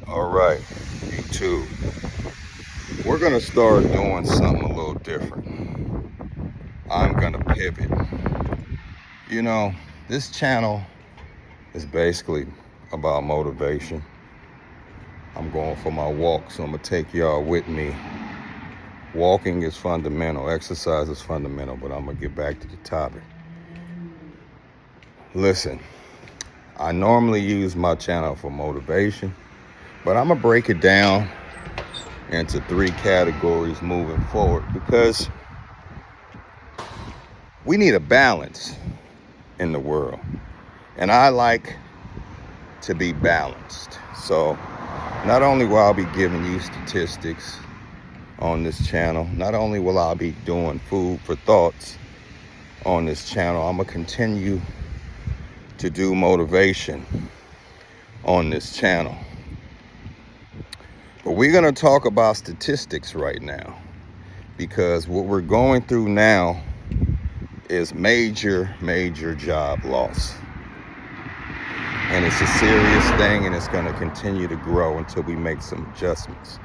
All right, YouTube. We're gonna start doing something a little different. I'm gonna pivot. You know, this channel is basically about motivation. I'm going for my walk, so I'm gonna take y'all with me. Walking is fundamental, exercise is fundamental, but I'm gonna get back to the topic. Listen, I normally use my channel for motivation, but I'm gonna break it down into three categories moving forward because we need a balance in the world. And I like to be balanced. So not only will I be giving you statistics on this channel, not only will I be doing food for thoughts on this channel, I'm gonna continue to do motivation on this channel. But we're gonna talk about statistics right now because what we're going through now is major job loss. And it's a serious thing, and it's going to continue to grow until we make some adjustments.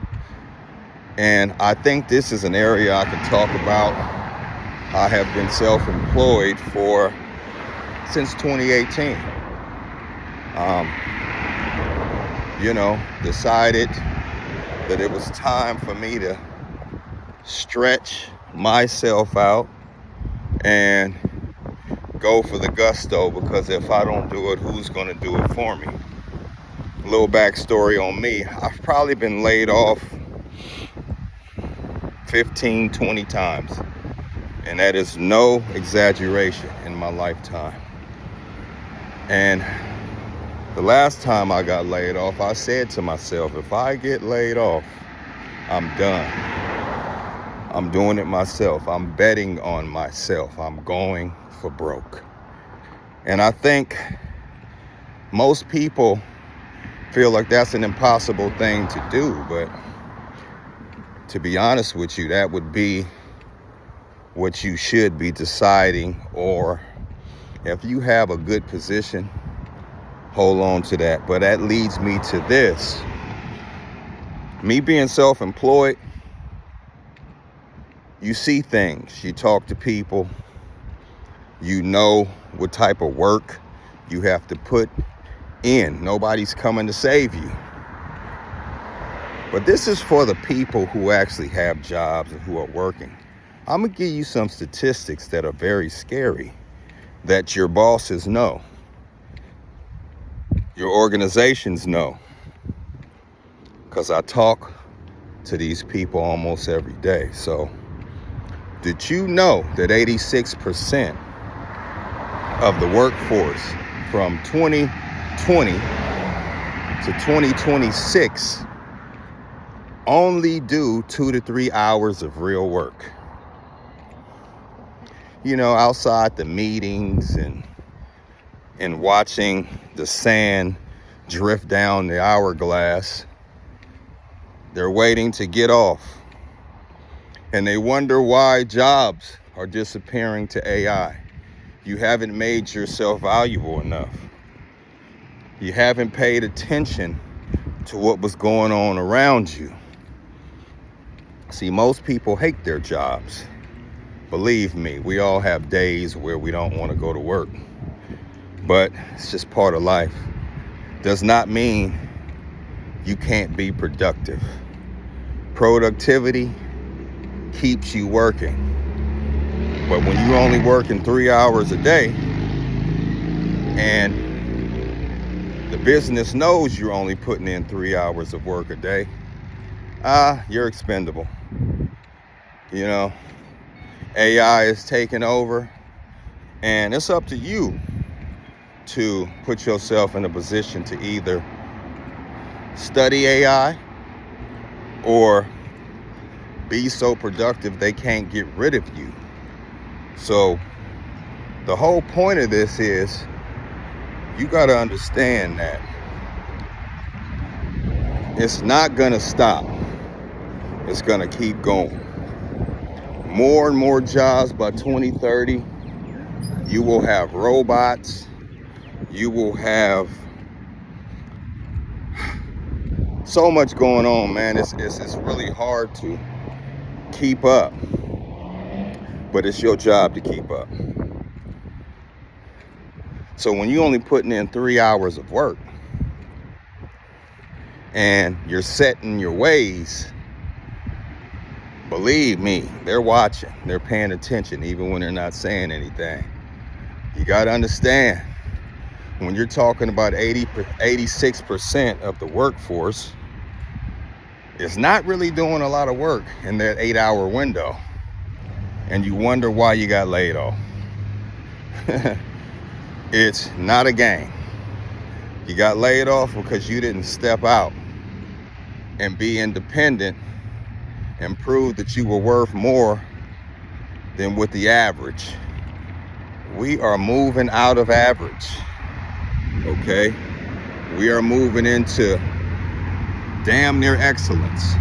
And I think this is an area I can talk about. I have been self-employed since 2018. Decided that it was time for me to stretch myself out and go for the gusto, because if I don't do it, who's going to do it for me? A little backstory on me. I've probably been laid off 15, 20 times. And that is no exaggeration in my lifetime. And the last time I got laid off, I said to myself, if I get laid off, I'm done. I'm doing it myself. I'm betting on myself. I'm going for broke. And I think most people feel like that's an impossible thing to do. But to be honest with you, that would be what you should be deciding. Or if you have a good position, hold on to that. But that leads me to this. Me being self-employed, you see things, you talk to people, you know what type of work you have to put in. Nobody's coming to save you. But this is for the people who actually have jobs and who are working. I'm gonna give you some statistics that are very scary, that your bosses know, your organizations know, because I talk to these people almost every day. So did you know that 86% of the workforce from 2020 to 2026 only do 2 to 3 hours of real work? Outside the meetings and watching the sand drift down the hourglass, they're waiting to get off. And they wonder why jobs are disappearing to AI. You haven't made yourself valuable enough. You haven't paid attention to what was going on around you. See, most people hate their jobs. Believe me, we all have days where we don't want to go to work. But it's just part of life. Does not mean you can't be productive. Productivity keeps you working. But when you're only working 3 hours a day and the business knows you're only putting in 3 hours of work a day, you're expendable. AI is taking over, and it's up to you to put yourself in a position to either study AI or be so productive they can't get rid of you. So the whole point of this is you got to understand that it's not going to stop. It's going to keep going. More and more jobs by 2030. You will have robots. You will have So much going on, man. It's really hard to keep up, but it's your job to keep up. So when you only putting in 3 hours of work and you're set in your ways, believe me, they're watching, they're paying attention, even when they're not saying anything. You got to understand, when you're talking about 86% of the workforce is not really doing a lot of work in that 8-hour window, and you wonder why you got laid off. It's not a game. You got laid off because you didn't step out and be independent and prove that you were worth more than with the average. We are moving out of average, okay? We are moving into damn near excellence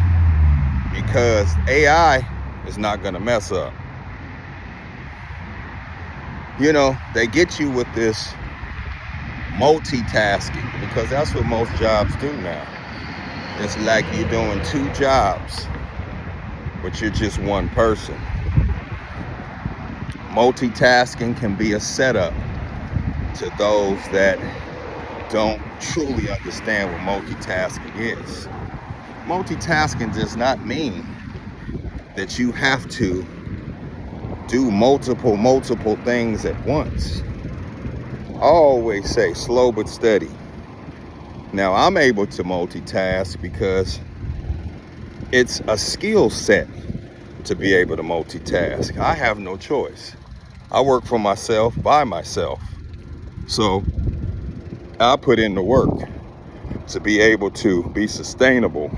because AI is not gonna mess up. You know, they get you with this multitasking because that's what most jobs do now. It's like you're doing 2 jobs, but you're just one person. Multitasking can be a setup to those that don't truly understand what multitasking is. Multitasking does not mean that you have to do multiple things at once. I always say slow but steady. Now, I'm able to multitask because it's a skill set to be able to multitask. I have no choice. I work for myself, by myself. So I put in the work to be able to be sustainable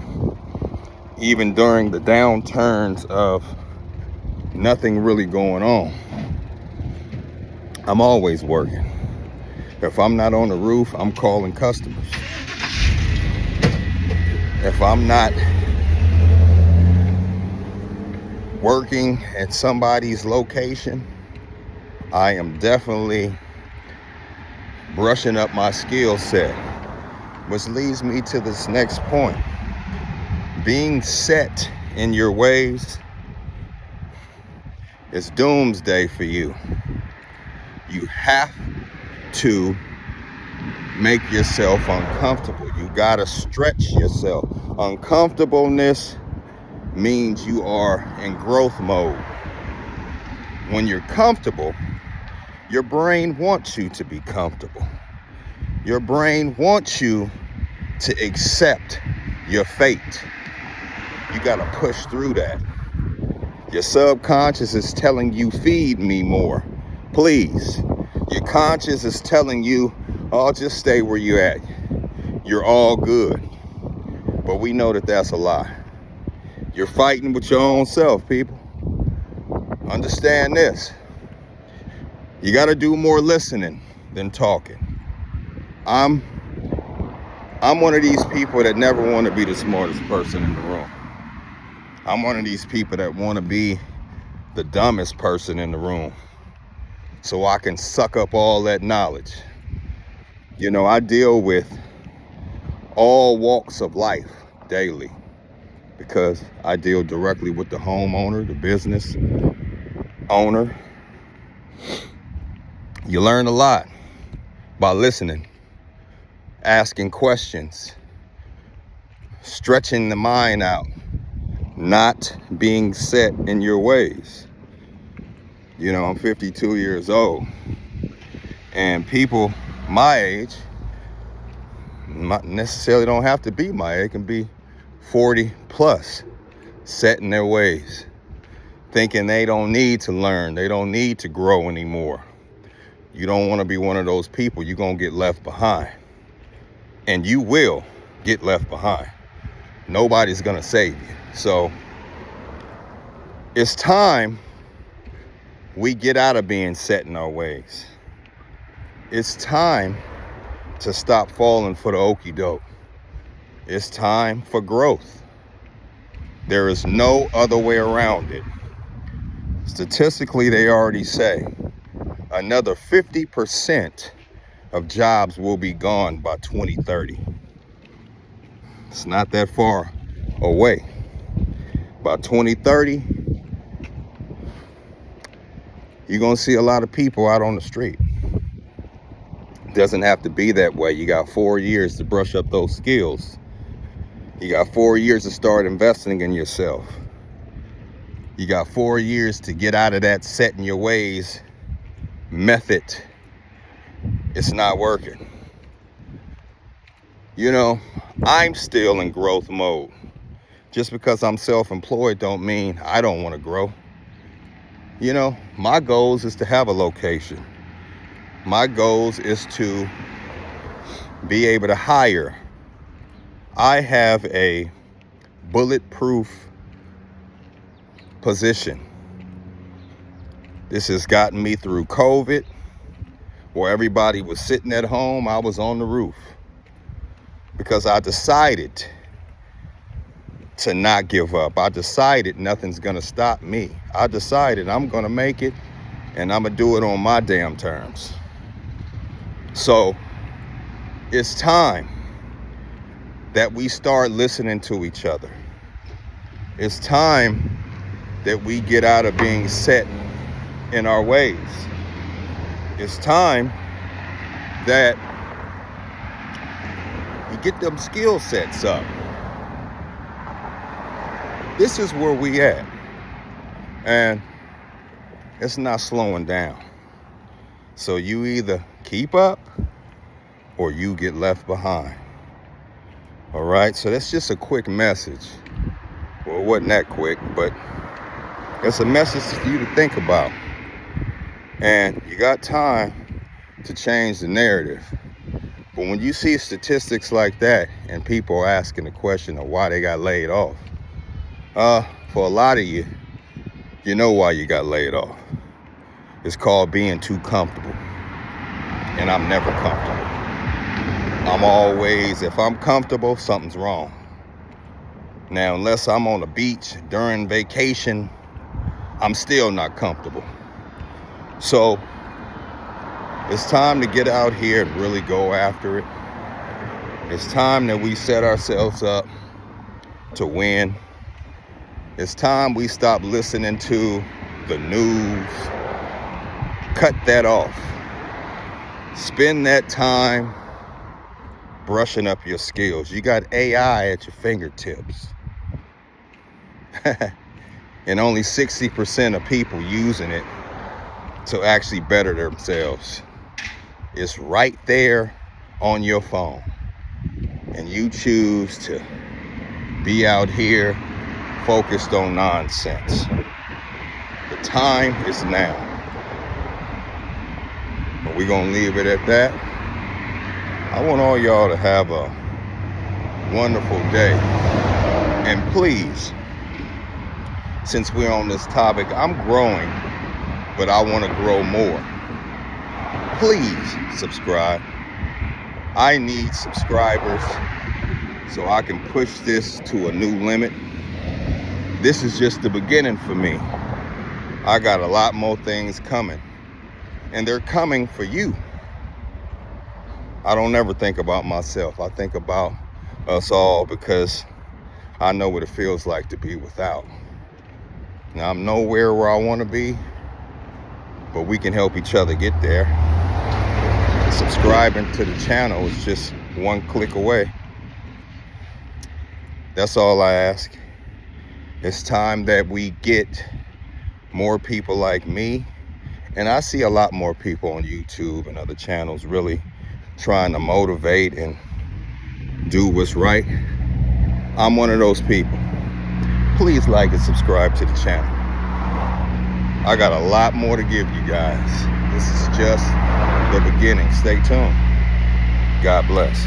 even during the downturns of nothing really going on. I'm always working. If I'm not on the roof, I'm calling customers. If I'm not working at somebody's location, I am definitely brushing up my skill set, which leads me to this next point. Being set in your ways is doomsday for you. You have to make yourself uncomfortable. You gotta stretch yourself. Uncomfortableness means you are in growth mode. When you're comfortable, your brain wants you to be comfortable. Your brain wants you to accept your fate. You gotta push through that. Your subconscious is telling you, feed me more, please. Your conscious is telling you, oh, just stay where you're at. You're all good. But we know that that's a lie. You're fighting with your own self, people. Understand this. You got to do more listening than talking. I'm one of these people that never want to be the smartest person in the room. I'm one of these people that want to be the dumbest person in the room so I can suck up all that knowledge. You know, I deal with all walks of life daily because I deal directly with the homeowner, the business owner. You learn a lot by listening, asking questions, stretching the mind out, not being set in your ways. You know, I'm 52 years old, and people my age, not necessarily don't have to be my age, can be 40 plus, set in their ways, thinking they don't need to learn, they don't need to grow anymore. You don't want to be one of those people. You're going to get left behind, and you will get left behind. Nobody's going to save you. So it's time we get out of being set in our ways. It's time to stop falling for the okie doke. It's time for growth. There is no other way around it. Statistically, they already say another 50% of jobs will be gone by 2030. It's not that far away. By 2030, you're going to see a lot of people out on the street. It doesn't have to be that way. You got 4 years to brush up those skills. You got 4 years to start investing in yourself. You got 4 years to get out of that set in your ways method. It's not working. You know, I'm still in growth mode. Just because I'm self-employed don't mean I don't want to grow. You know, my goals is to have a location. My goals is to be able to hire. I have a bulletproof position. This has gotten me through COVID, where everybody was sitting at home. I was on the roof because I decided to not give up. I decided nothing's gonna stop me. I decided I'm gonna make it, and I'm gonna do it on my damn terms. So it's time that we start listening to each other. It's time that we get out of being set in our ways. It's time that we get them skill sets up. This is where we at, and it's not slowing down. So you either keep up or you get left behind. All right, so that's just a quick message. Well, it wasn't that quick, but it's a message for you to think about. And you got time to change the narrative. But when you see statistics like that and people are asking the question of why they got laid off, for a lot of you, you know why you got laid off. It's called being too comfortable. And I'm never comfortable. I'm always, if I'm comfortable, something's wrong. Now, unless I'm on the beach during vacation, I'm still not comfortable. So it's time to get out here and really go after it. It's time that we set ourselves up to win. It's time we stop listening to the news. Cut that off. Spend that time brushing up your skills. You got AI at your fingertips. And only 60% of people using it to actually better themselves. It's right there on your phone. And you choose to be out here focused on nonsense. The time is now. But we're going to leave it at that. I want all y'all to have a wonderful day. And please, since we're on this topic, I'm growing, but I want to grow more. Please subscribe. I need subscribers so I can push this to a new limit. This is just the beginning for me. I got a lot more things coming, and they're coming for you. I don't ever think about myself. I think about us all, because I know what it feels like to be without. Now, I'm nowhere where I want to be, but we can help each other get there. Subscribing to the channel is just one click away. That's all I ask. It's time that we get more people like me. And I see a lot more people on YouTube and other channels really trying to motivate and do what's right. I'm one of those people. Please like and subscribe to the channel. I got a lot more to give you guys. This is just the beginning. Stay tuned. God bless.